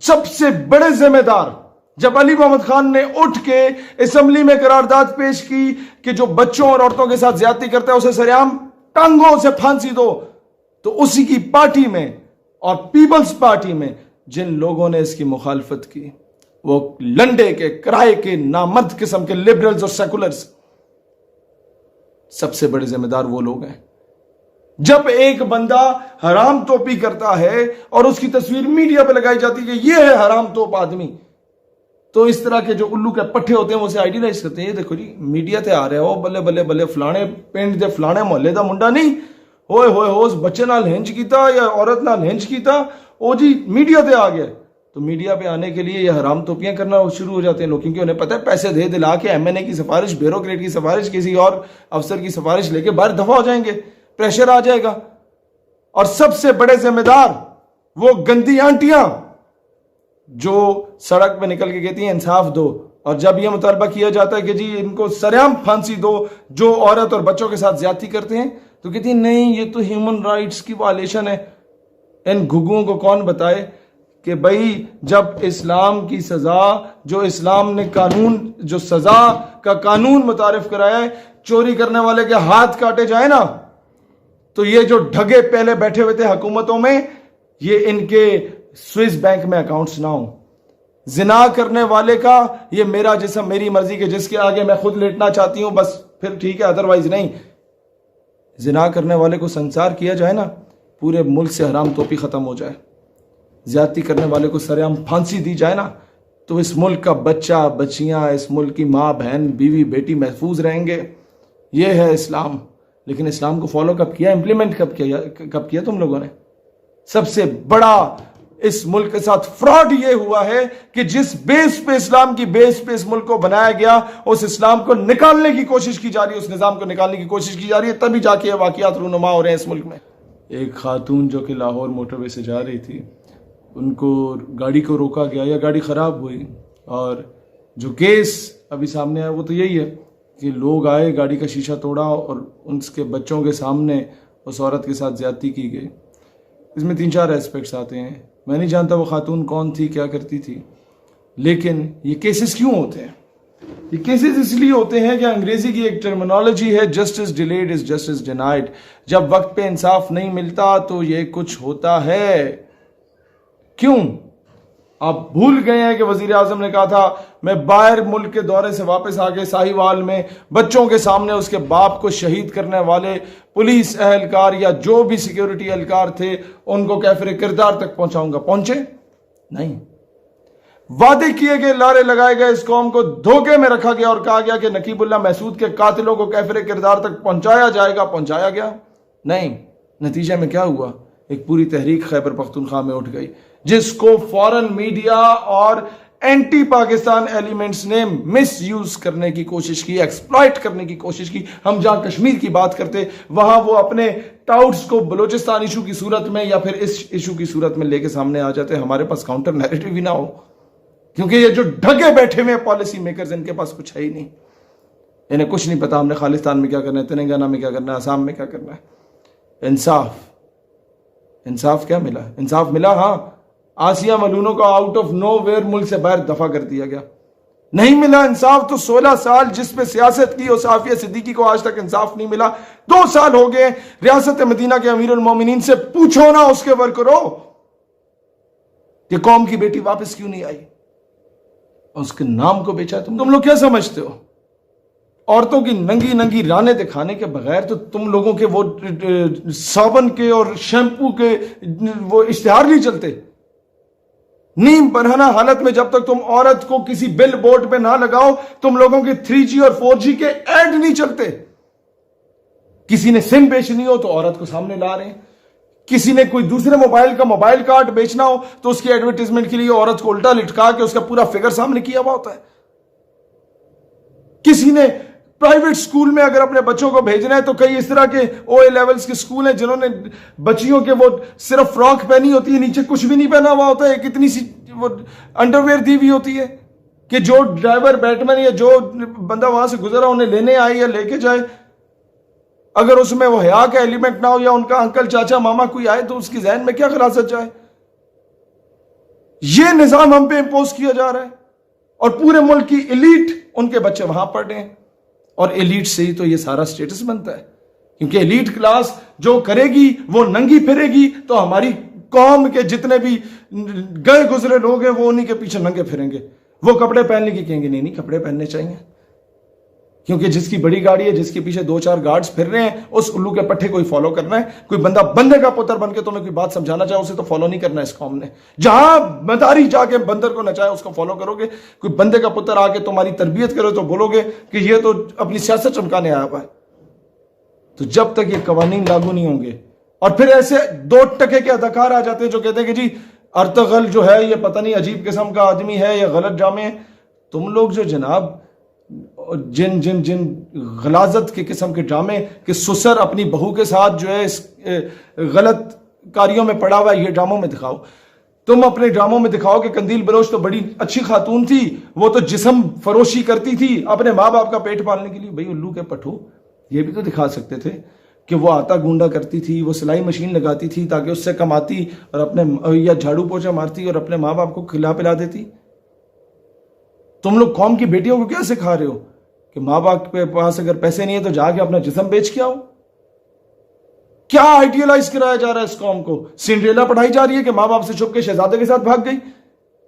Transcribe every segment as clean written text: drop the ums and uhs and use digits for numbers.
سب سے بڑے ذمہ دار جب علی محمد خان نے اٹھ کے اسمبلی میں قرارداد پیش کی کہ جو بچوں اور عورتوں کے ساتھ زیادتی کرتا ہے اسے سریعام ٹانگوں سے پھانسی دو، تو اسی کی پارٹی میں اور پیپلز پارٹی میں جن لوگوں نے اس کی مخالفت کی وہ لنڈے کے کرائے کے نامرد قسم کے لبرلز اور سیکولرز، سب سے بڑے ذمہ دار وہ لوگ ہیں۔ جب ایک بندہ حرام توپی کرتا ہے اور اس کی تصویر میڈیا پہ لگائی جاتی ہے کہ یہ ہے حرام توپ آدمی، تو اس طرح کے جو الو کے پٹھے ہوتے ہیں وہ اسے آئیڈیلائز کرتے ہیں، یہ دیکھو جی میڈیا تے آ رہے ہو، بلے بلے بلے فلانے پنڈ دے فلانے محلے دا منڈا نہیں ہوئے ہوئے ہو اس بچے نال ہنج کیتا یا عورت نال ہنج کیتا، او جی میڈیا تے آ گیا۔ تو میڈیا پہ آنے کے لیے یہ حرام توپیاں کرنا شروع ہو جاتے ہیں لوگ، کیونکہ انہیں پتہ ہے پیسے دے دلا کے ایم این اے کی سفارش، بیوروکریٹ کی سفارش، کسی اور افسر کی سفارش لے کے باہر دفع ہو جائیں گے، پریشر آ جائے گا۔ اور سب سے بڑے ذمہ دار وہ گندی آنٹیاں جو سڑک پہ نکل کے کہتی ہیں انصاف دو، اور جب یہ مطالبہ کیا جاتا ہے کہ جی ان کو سرعام پھانسی دو جو عورت اور بچوں کے ساتھ زیادتی کرتے ہیں، تو کہتی ہیں نہیں یہ تو ہیومن رائٹس کی وائلیشن ہے۔ ان گھگوں کو کون بتائے کہ بھائی جب اسلام کی سزا، جو اسلام نے قانون، جو سزا کا قانون متعارف کرایا ہے، چوری کرنے والے کے ہاتھ کاٹے جائیں نا، تو یہ جو ڈھگے پہلے بیٹھے ہوئے تھے حکومتوں میں، یہ ان کے سوئس بینک میں اکاؤنٹس نہ ہوں۔ زنا کرنے والے کا یہ میرا جسم میری مرضی کے جس کے آگے میں خود لیٹنا چاہتی ہوں بس پھر ٹھیک ہے، ادروائز نہیں۔ زنا کرنے والے کو سنسار کیا جائے نا، پورے ملک سے حرام توپی ختم ہو جائے، زیادتی کرنے والے کو سرعام پھانسی دی جائے نا، تو اس ملک کا بچہ بچیاں، اس ملک کی ماں بہن بیوی بیٹی محفوظ رہیں گے۔ یہ ہے اسلام۔ لیکن اسلام کو فالو کب کیا، امپلیمنٹ کب کیا تم لوگوں نے؟ سب سے بڑا اس ملک کے ساتھ فراڈ یہ ہوا ہے کہ جس بیس پہ اسلام کی بیس پہ اس ملک کو بنایا گیا، اس اسلام کو نکالنے کی کوشش کی جا رہی ہے، اس نظام کو نکالنے کی کوشش کی جا رہی ہے، تبھی جا کے یہ واقعات رونما ہو رہے ہیں اس ملک میں۔ ایک خاتون جو کہ لاہور موٹر وے سے جا رہی تھی، ان کو گاڑی کو روکا گیا یا گاڑی خراب ہوئی، اور جو کیس ابھی سامنے آیا وہ تو یہی ہے کہ لوگ آئے، گاڑی کا شیشہ توڑا اور ان کے بچوں کے سامنے اس عورت کے ساتھ زیادتی کی گئی۔ اس میں 3-4 ایسپیکٹس آتے ہیں، میں نہیں جانتا وہ خاتون کون تھی، کیا کرتی تھی، لیکن یہ کیسز کیوں ہوتے ہیں؟ یہ کیسز اس لیے ہوتے ہیں کہ انگریزی کی ایک ٹرمینالوجی ہے، justice delayed is justice denied. جب وقت پہ انصاف نہیں ملتا تو یہ کچھ ہوتا ہے۔ کیوں؟ آپ بھول گئے ہیں کہ وزیر اعظم نے کہا تھا میں باہر ملک کے دورے سے واپس آ کے ساہیوال میں بچوں کے سامنے اس کے باپ کو شہید کرنے والے پولیس اہلکار یا جو بھی سیکیورٹی اہلکار تھے ان کو کیفر کردار تک پہنچاؤں گا۔ پہنچے نہیں۔ وعدے کیے گئے، لارے لگائے گئے، اس قوم کو دھوکے میں رکھا گیا اور کہا گیا کہ نقیب اللہ محسود کے قاتلوں کو کیفر کردار تک پہنچایا جائے گا، پہنچایا گیا نہیں۔ نتیجے میں کیا ہوا؟ ایک پوری تحریک خیبر پختونخوا میں اٹھ گئی جس کو فورن میڈیا اور اینٹی پاکستان ایلیمنٹس نے مس یوز کرنے کی کوشش کی، ایکسپلائٹ کرنے کی کوشش کی۔ ہم جہاں کشمیر کی بات کرتے وہاں وہ اپنے ٹاؤٹس کو بلوچستان ایشو کی صورت میں یا پھر اس ایشو کی صورت میں لے کے سامنے آ جاتے، ہمارے پاس کاؤنٹر نیریٹو بھی نہ ہو، کیونکہ یہ جو ڈھگے بیٹھے ہوئے پالیسی میکرز ان کے پاس کچھ ہے ہی نہیں، انہیں کچھ نہیں پتا ہم نے خالستان میں کیا کرنا ہے، تلنگانہ میں کیا کرنا ہے، آسام میں کیا کرنا ہے۔ انصاف کیا ملا؟ انصاف ملا، ہاں، آسیہ ملونوں کو آؤٹ آف نو ویئر ملک سے باہر دفع کر دیا گیا۔ نہیں ملا انصاف تو 16 سال جس پہ سیاست کی اور عافیہ صدیقی کو آج تک انصاف نہیں ملا۔ 2 سال ہو گئے ریاست مدینہ کے امیر المومنین سے پوچھو نا اس کے ورکروں کہ قوم کی بیٹی واپس کیوں نہیں آئی، اس کے نام کو بیچا۔ تم لوگ کیا سمجھتے ہو؟ عورتوں کی ننگی ننگی رانے دکھانے کے بغیر تو تم لوگوں کے وہ صابن کے اور شیمپو کے وہ اشتہار نہیں چلتے۔ نیم برہنہ حالت میں جب تک تم عورت کو کسی بل بورڈ پہ نہ لگاؤ تم لوگوں کے 3G اور 4G کے ایڈ نہیں چلتے۔ کسی نے سم بیچنی ہو تو عورت کو سامنے لا رہے ہیں، کسی نے کوئی دوسرے موبائل کا موبائل کارڈ بیچنا ہو تو اس کی ایڈورٹیزمنٹ کے لیے عورت کو الٹا لٹکا کے اس کا پورا فگر سامنے کیا ہوا ہوتا ہے۔ کسی نے پرائیویٹ سکول میں اگر اپنے بچوں کو بھیجنا ہے تو کئی اس طرح کے OA لیولز کے سکول ہیں جنہوں نے بچیوں کے وہ صرف فراک پہنی ہوتی ہے، نیچے کچھ بھی نہیں پہنا ہوا ہوتا ہے، ایک اتنی سی وہ انڈرویئر دی ہوئی ہوتی ہے کہ جو ڈرائیور بیٹمین یا جو بندہ وہاں سے گزرا انہیں لینے آئے یا لے کے جائے، اگر اس میں وہ حیا کا ایلیمنٹ نہ ہو یا ان کا انکل چاچا ماما کوئی آئے تو اس کی ذہن میں کیا خلاصت جائے؟ یہ نظام ہم پہ امپوز کیا جا رہا ہے اور پورے ملک کی ایلیٹ ان کے بچے وہاں پڑھ رہے ہیں اور ایلیٹ سے ہی تو یہ سارا سٹیٹس بنتا ہے کیونکہ ایلیٹ کلاس جو کرے گی وہ ننگی پھرے گی تو ہماری قوم کے جتنے بھی گئے گزرے لوگ ہیں وہ انہی کے پیچھے ننگے پھریں گے. وہ کپڑے پہننے کی کہیں گے نہیں کپڑے پہننے چاہیے کیونکہ جس کی بڑی گاڑی ہے جس کے پیچھے 2-4 گارڈز پھر رہے ہیں اس الو کے پٹھے کوئی فالو کرنا ہے. کوئی بندہ بندے کا پتر بن کے تمہیں کوئی بات سمجھانا چاہے اسے تو فالو نہیں کرنا ہے. اس قوم نے جہاں مداری جا کے بندر کو نچائے اس کو فالو کرو گے. کوئی بندے کا پتر آ کے تمہاری تربیت کرے تو بولو گے کہ یہ تو اپنی سیاست چمکانے آیا ہوا ہے. تو جب تک یہ قوانین لاگو نہیں ہوں گے اور پھر ایسے 2 ٹکے کے اداکار آ جاتے ہیں جو کہتے ہیں کہ جی ارطغرل جو ہے یہ پتہ نہیں عجیب قسم کا آدمی ہے یا غلط جامع ہے. تم لوگ جو جناب جن غلاظت کے قسم کے ڈرامے کہ سسر اپنی بہو کے ساتھ جو ہے اس غلط کاریوں میں پڑا ہوا ہے یہ ڈراموں میں دکھاؤ. تم اپنے ڈراموں میں دکھاؤ کہ قندیل بلوچ تو بڑی اچھی خاتون تھی وہ تو جسم فروشی کرتی تھی اپنے ماں باپ کا پیٹ پالنے کے لیے. بھئی الو کے پٹھو یہ بھی تو دکھا سکتے تھے کہ وہ آٹا گونڈا کرتی تھی وہ سلائی مشین لگاتی تھی تاکہ اس سے کماتی اور اپنے یا جھاڑو پوچھا مارتی اور اپنے ماں باپ کو کھلا پلا دیتی. تم لوگ قوم کی بیٹیوں کو کیا سکھا رہے ہو کہ ماں باپ کے پاس اگر پیسے نہیں ہے تو جا کے اپنا جسم بیچ کے آؤ. کیا آئیڈیالائز کرایا جا رہا ہے اس قوم کو. سنڈریلا پڑھائی جا رہی ہے کہ ماں باپ سے چھپ کے شہزادے کے ساتھ بھاگ گئی.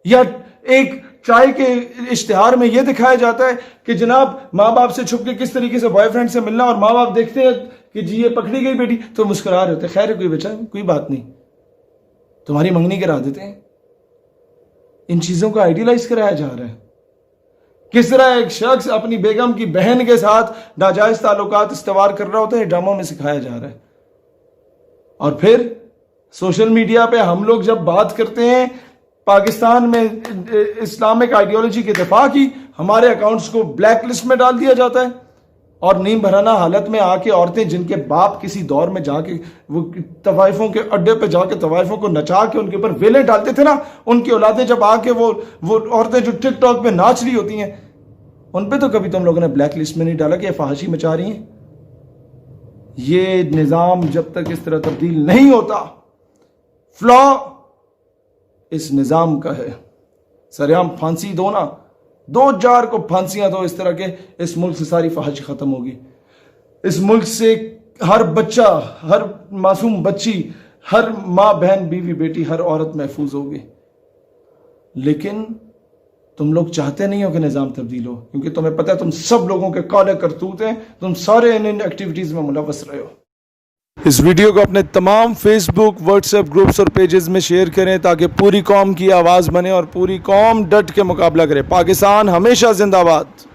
یا ایک چائے کے اشتہار میں یہ دکھایا جاتا ہے کہ جناب ماں باپ سے چھپ کے کس طریقے سے بوائے فرینڈ سے ملنا اور ماں باپ دیکھتے ہیں کہ جی یہ پکڑی گئی بیٹی تو مسکرا رہے ہوتے خیر کوئی بچہ کوئی بات نہیں تمہاری منگنی کرا دیتے ہیں. ان چیزوں کو آئیڈیالائز کرایا جا رہا ہے. کس طرح ایک شخص اپنی بیگم کی بہن کے ساتھ ناجائز تعلقات استوار کر رہا ہوتا ہے ڈراموں میں سکھایا جا رہا ہے. اور پھر سوشل میڈیا پہ ہم لوگ جب بات کرتے ہیں پاکستان میں اسلامک آئیڈیالوجی کے دفاع کی ہمارے اکاؤنٹس کو بلیک لسٹ میں ڈال دیا جاتا ہے اور نیم بھرانا حالت میں آ کے عورتیں جن کے باپ کسی دور میں جا کے وہ طوائفوں کے اڈے پہ جا کے طوائفوں کو نچا کے ان کے اوپر ویلیں ڈالتے تھے نا ان کی اولادیں جب آ کے وہ عورتیں جو ٹک ٹاک پہ ناچ رہی ہوتی ہیں ان پہ تو کبھی تم لوگوں نے بلیک لسٹ میں نہیں ڈالا کہ یہ فحاشی مچا رہی ہیں. یہ نظام جب تک اس طرح تبدیل نہیں ہوتا فلا اس نظام کا ہے. سریعام پھانسی دو نا 2-4 کو پھانسیاں دو اس طرح کے اس ملک سے ساری فحاشی ختم ہوگی. اس ملک سے ہر بچہ ہر معصوم بچی ہر ماں بہن بیوی بیٹی ہر عورت محفوظ ہوگی. لیکن تم لوگ چاہتے نہیں ہو کہ نظام تبدیل ہو کیونکہ تمہیں پتہ ہے تم سب لوگوں کے کالے کرتوت ہیں تم سارے ان ایکٹیویٹیز میں ملوث رہے ہو. اس ویڈیو کو اپنے تمام فیس بک واٹس ایپ گروپس اور پیجز میں شیئر کریں تاکہ پوری قوم کی آواز بنے اور پوری قوم ڈٹ کے مقابلہ کرے. پاکستان ہمیشہ زندہ باد.